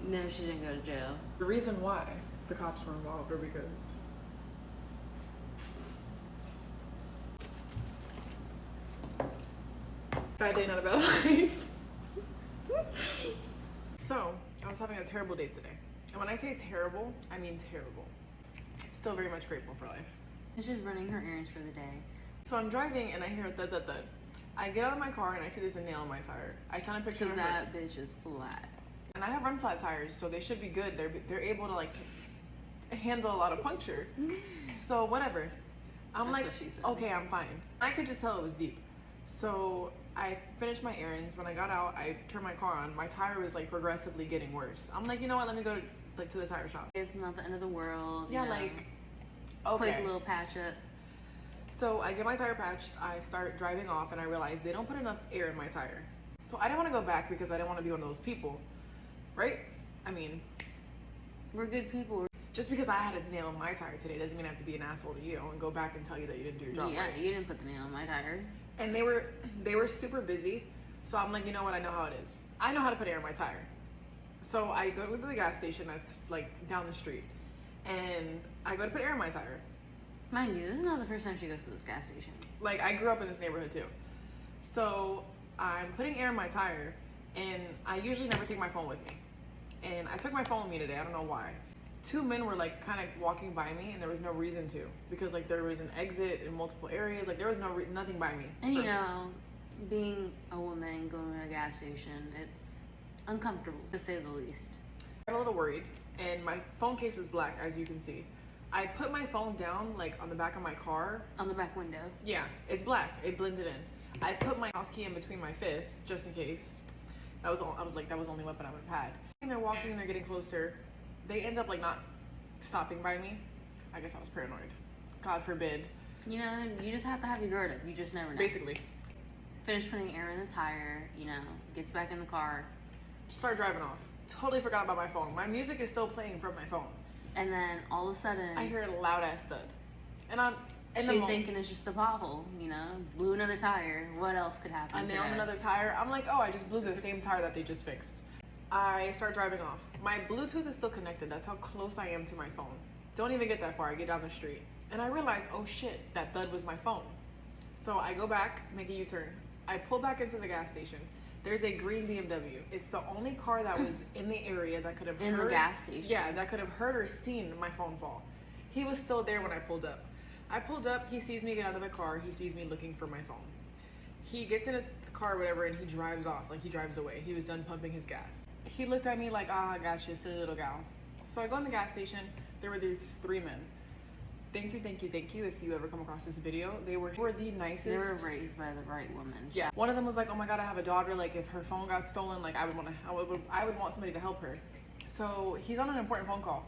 No, she didn't go to jail. The reason why the cops were involved are because bad day, not a bad life. So, I was having a terrible day today. And when I say terrible, I mean terrible. Still very much grateful for life. She's just running her errands for the day. So I'm driving and I hear a thud, thud, thud. I get out of my car and I see there's a nail in my tire. I send a picture of her. That bitch is flat. And I have run flat tires, so they should be good. They're able to like handle a lot of puncture. So whatever. I'm That's like, what she said. okay, I'm fine. I could just tell it was deep. So I finished my errands. When I got out, I turned my car on. My tire was like progressively getting worse. I'm like, you know what? Let me go to the tire shop. It's not the end of the world. Yeah, you know. like, okay. Quick little patch up. So I get my tire patched. I start driving off, and I realize they don't put enough air in my tire. So I didn't want to go back because I didn't want to be one of those people, right? I mean, we're good people. Just because I had a nail in my tire today doesn't mean I have to be an asshole to you and go back and tell you that you didn't do your job Yeah, right. you didn't put the nail in my tire. And they were super busy, so I'm like, you know what? I know how it is. I know how to put air in my tire. So I go to the gas station that's like down the street, and I go to put air in my tire. Mind you, this is not the first time she goes to this gas station. Like, I grew up in this neighborhood too. So I'm putting air in my tire, and I usually never take my phone with me. And I took my phone with me today. I don't know why. Two men were like kind of walking by me, and there was no reason to, because like there was an exit in multiple areas. Like there was nothing by me. And you know, being a woman going to a gas station, it's uncomfortable to say the least. I'm a little worried, and my phone case is black, as you can see. I put my phone down like on the back of my car. On the back window. Yeah, it's black. It blended in. I put my house key in between my fists just in case. I was like, that was the only weapon I would have had. And they're walking, and they're getting closer. They end up like not stopping by me. I guess I was paranoid. God forbid. You know, you just have to have your guard up. You just never know. Basically. Finish putting air in the tire, you know, gets back in the car. Start driving off. Totally forgot about my phone. My music is still playing from my phone. And then all of a sudden, I hear a loud ass thud. And I'm she's thinking it's just the pothole, you know, blew another tire. What else could happen? I nailed another tire. I'm like, oh, I just blew the same tire that they just fixed. I start driving off. My Bluetooth is still connected. That's how close I am to my phone. Don't even get that far. I get down the street. And I realize, oh shit, that thud was my phone. So I go back, make a U-turn. I pull back into the gas station. There's a green BMW. It's the only car that was in the area that could have heard. In the gas station? Yeah, that could have heard or seen my phone fall. He was still there when I pulled up. I pulled up, he sees me get out of the car, he sees me looking for my phone. He gets in his car or whatever, and he drives off, like he drives away. He was done pumping his gas. He looked at me like, I got you, silly little gal. So I go in the gas station, there were these three men. Thank you if you ever come across this video. They were the nicest. They were raised by the right woman. Yeah. One of them was like, oh my God, I have a daughter. Like if her phone got stolen, like I would want somebody to help her. So he's on an important phone call.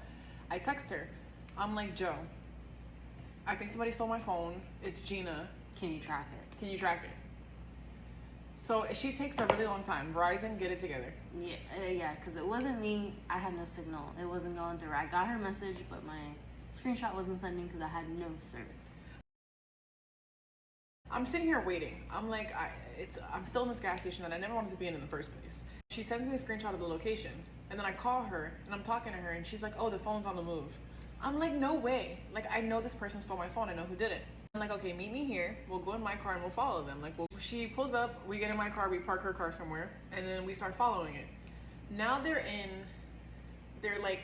I text her. I'm like, Joe, I think somebody stole my phone. It's Gina. Can you track it? Can you track it? So she takes a really long time. Verizon, get it together. Yeah, because it wasn't me. I had no signal. It wasn't going through. I got her message, but my screenshot wasn't sending because I had no service. I'm sitting here waiting. I'm like, I'm still in this gas station that I never wanted to be in the first place. She sends me a screenshot of the location, and then I call her, and I'm talking to her, and she's like, oh, the phone's on the move. I'm like, no way. Like, I know this person stole my phone. I know who did it. I'm like, okay, meet me here. We'll go in my car and we'll follow them. Like, she pulls up, we get in my car, we park her car somewhere, and then we start following it. Now they're like...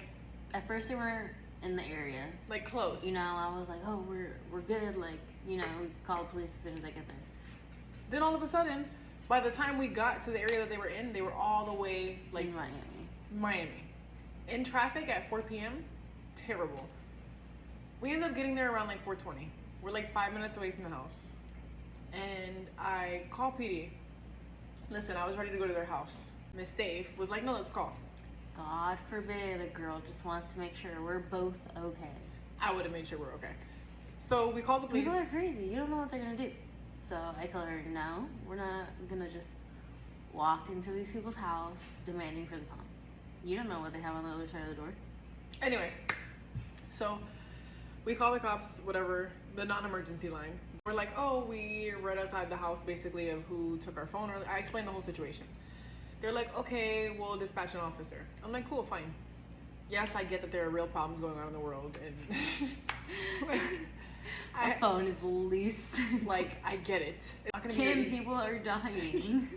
At first they were in the area. Like, close. You know, I was like, oh, we're good. Like, you know, we call the police as soon as I get there. Then all of a sudden, by the time we got to the area that they were in, they were all the way, like... In Miami. In traffic at 4 p.m., terrible. We ended up getting there around like 4:20. We're like 5 minutes away from the house. And I call PD. Listen, I was ready to go to their house. Miss Dave was like, no, let's call. God forbid a girl just wants to make sure we're both okay. I would have made sure we're okay. So we called the police. People are crazy. You don't know what they're going to do. So I told her, no, we're not going to just walk into these people's house demanding for the phone. You don't know what they have on the other side of the door. Anyway, so we call the cops, whatever, the non-emergency line. We're like, oh, we're right outside the house, basically, of who took our phone. I explained the whole situation. They're like, okay, we'll dispatch an officer. I'm like, cool, fine. Yes, I get that there are real problems going on in the world, and My phone is least. like, I get it. It's not gonna be Kim, easy. people are dying.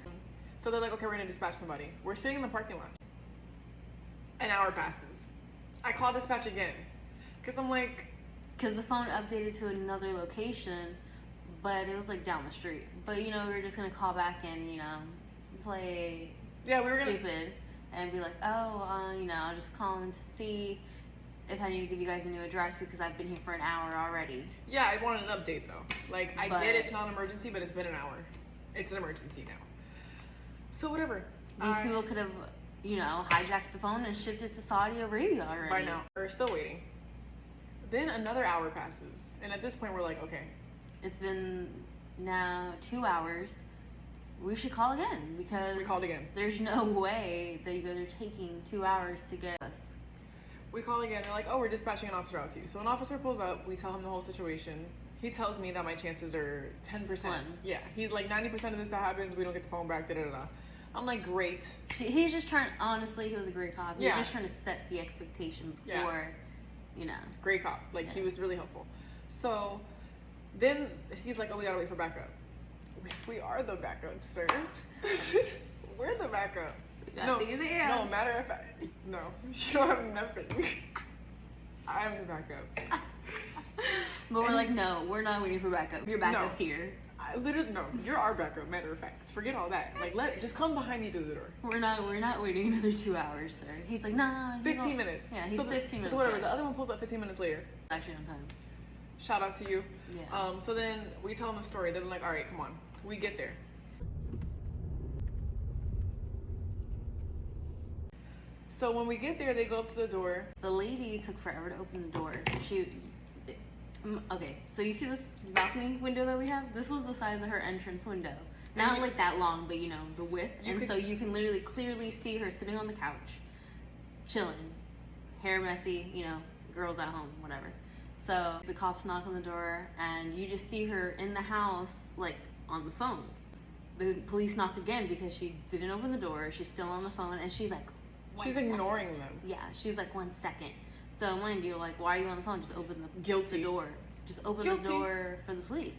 So they're like, okay, we're gonna dispatch somebody. We're sitting in the parking lot. An hour passes. I call dispatch again, cause I'm like, Because the phone updated to another location, but it was like down the street. But you know, we were just gonna call back and, you know, play yeah, we were gonna. stupid and be like, oh, you know, I'm just calling to see if I need to give you guys a new address because I've been here for an hour already. Yeah, I wanted an update though. Like, I But- get it's not an emergency, but it's been an hour. It's an emergency now. So whatever. These people could have, you know, hijacked the phone and shipped it to Saudi Arabia already. By now, we're still waiting. Then another hour passes, and at this point, we're like, okay, It's been now 2 hours. We should call again because we called again. there's no way that you guys are taking 2 hours to get us. We call again. They're like, oh, we're dispatching an officer out to you. So an officer pulls up. We tell him the whole situation. He tells me that my chances are 10%. Slim. Yeah, he's like 90% of this that happens. We don't get the phone back. Da da da. I'm like, great. He's just trying. Honestly, he was a great cop. He Yeah. was just trying to set the expectation Yeah. before, you know. Great cop. Like, he Yeah. was really helpful. So then he's like, oh, we gotta wait for backup. We are the backup, sir. We're the backup. No, no, matter of fact, no, you don't have nothing. I'm the backup. But we're like, no, we're not waiting for backup. Your backup's here. I literally, no, you're our backup, matter of fact. Forget all that. Like, just come behind me through the door. We're not waiting another 2 hours, sir. He's like, nah. 15 minutes. Yeah, he's so 15 minutes. So whatever, late. the other one pulls up 15 minutes later. Actually on time. Shout out to you. Yeah. So then we tell them a story. They're like, all right, come on. We get there. So when we get there, they go up to the door. The lady took forever to open the door. Okay, so you see this balcony window that we have? This was the size of her entrance window. Not like that long, but you know, the width. So you can literally clearly see her sitting on the couch, chilling, hair messy, you know, girls at home, whatever. So the cops knock on the door and you just see her in the house, like on the phone. The police knock again because she didn't open the door. She's still on the phone and she's like, She's ignoring them. yeah, she's like 1 second. So mind you, like, why are you on the phone? Just open the door. Just open the door for the police.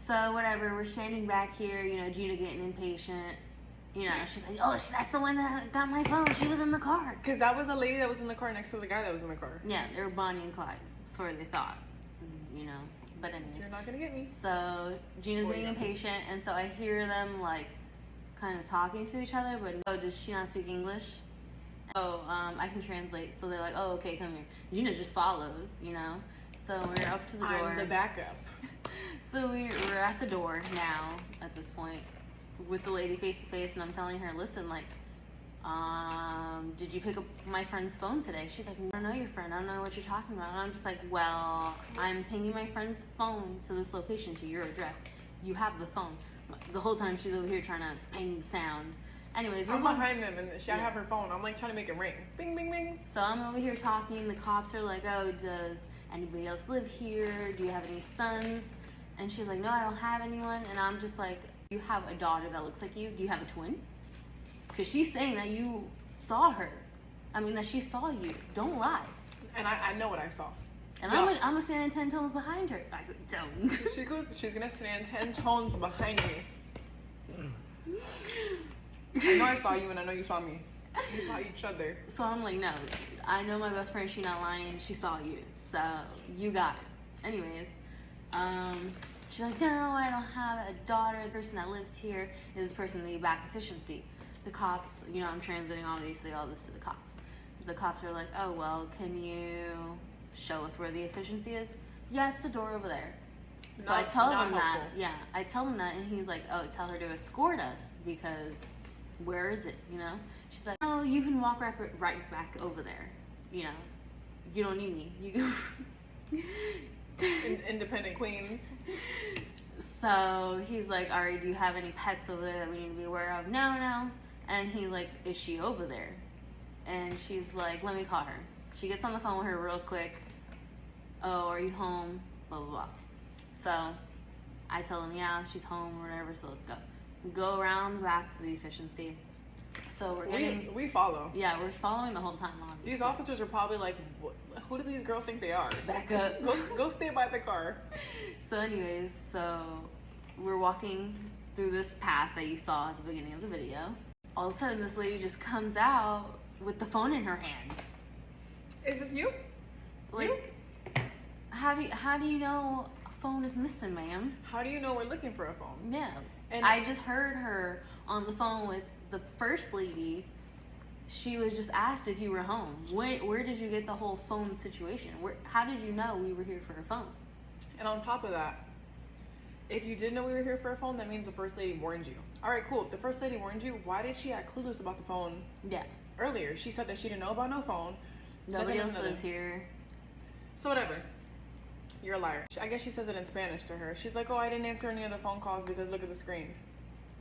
So whatever, we're standing back here, you know, Gina getting impatient. You know, she's like, oh, that's the one that got my phone. She was in the car. Because that was the lady that was in the car next to the guy that was in the car. Yeah, they were Bonnie and Clyde. That's what they thought. You know, but anyways. You're not going to get me. So Gina's getting impatient, and so I hear them, like, kind of talking to each other, but oh, does she not speak English? Oh, I can translate. So they're like, oh, okay, come here. Gina just follows, you know? So we're up to the door. I'm the backup. So we're at the door now, at this point, with the lady face to face, and I'm telling her, listen, like, did you pick up my friend's phone today? She's like, I don't know your friend. I don't know what you're talking about. And I'm just like, well, I'm pinging my friend's phone to this location, to your address. You have the phone. The whole time she's over here trying to ping the sound. Anyways, I'm behind them and I have her phone. I'm like trying to make it ring. Bing, bing, bing. So I'm over here talking. The cops are like, oh, does anybody else live here? Do you have any sons? And she's like, no, I don't have anyone. And I'm just like, you have a daughter that looks like you. Do you have a twin? Because she's saying that you saw her. I mean, that she saw you. Don't lie. And I know what I saw. And I'm gonna stand 10 tones behind her. I said, tones. She's gonna stand 10 tones behind me. I know I saw you and I know you saw me. We saw each other. So I'm like, no, I know my best friend, she's not lying, she saw you. So you got it. Anyways, she's like, no, I don't have a daughter. The person that lives here is this person in the back efficiency. The cops, you know, I'm translating obviously all this to the cops. The cops are like, oh, well, can you show us where the efficiency is? Yes, the door over there. So I tell him that. Yeah, I tell him that, and he's like, oh, tell her to escort us because where is it? You know? She's like, oh, you can walk right back over there. You know, you don't need me. You go. Independent queens. So he's like, all right, do you have any pets over there that we need to be aware of? No. And he's like, is she over there? And she's like, let me call her. She gets on the phone with her real quick. Oh, are you home? Blah, blah, blah. So I tell him, yeah, she's home or whatever, so let's go. go around back to the efficiency. So we're getting. We follow. Yeah, we're following the whole time. Obviously. These officers are probably like, who do these girls think they are? Back up. Go stay by the car. So anyways, so we're walking through this path that you saw at the beginning of the video. All of a sudden, this lady just comes out with the phone in her hand. Is this you? Like, how do you know a phone is missing, ma'am? How do you know we're looking for a phone? Yeah. And I just heard her on the phone with the first lady. She was just asked if you were home. Where did you get the whole phone situation? How did you know we were here for a phone? And on top of that, if you did know we were here for a phone, that means the first lady warned you. All right, cool. If the first lady warned you, why did she act clueless about the phone? Yeah. Earlier, she said that she didn't know about no phone. Nobody else lives here. So whatever. You're a liar. I guess she says it in Spanish to her. She's like, oh, I didn't answer any of the phone calls because look at the screen.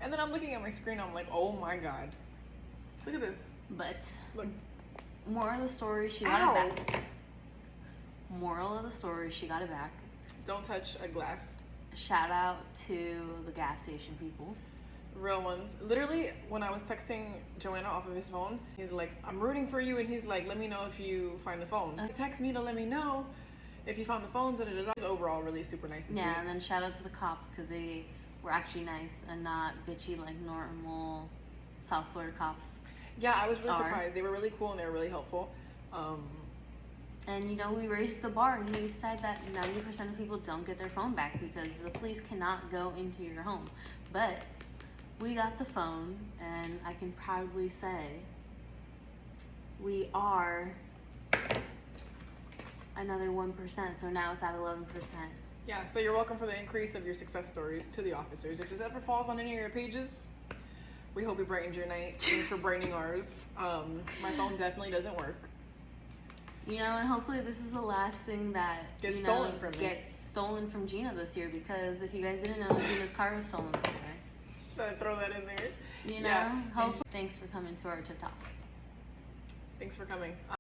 And then I'm looking at my screen. I'm like, oh my God. Look at this. But Look. moral of the story, she got it back. Moral of the story, she got it back. Don't touch a glass. Shout out to the gas station people. Real ones. Literally, when I was texting Joanna off of his phone, he's like, I'm rooting for you. And he's like, let me know if you find the phone. He texts me to let me know if you found the phone. Da, da, da, da. He's overall really super nice and Yeah, sweet. and then shout out to the cops because they were actually nice and not bitchy like normal South Florida cops. Yeah, I was really surprised. They were really cool and they were really helpful. And you know, we raised the bar. He said that 90% of people don't get their phone back because the police cannot go into your home. But we got the phone, and I can proudly say we are another 1%. So now it's at 11%. Yeah, so you're welcome for the increase of your success stories to the officers. If this ever falls on any of your pages, we hope it brightened your night. Thanks for brightening ours. My phone definitely doesn't work. You know, and hopefully this is the last thing that Gets stolen from me. Gets stolen from Gina this year, because if you guys didn't know, Gina's car was stolen this year. Just had to throw that in there. You know, hopefully. Thanks for coming to our TikTok. Thanks for coming.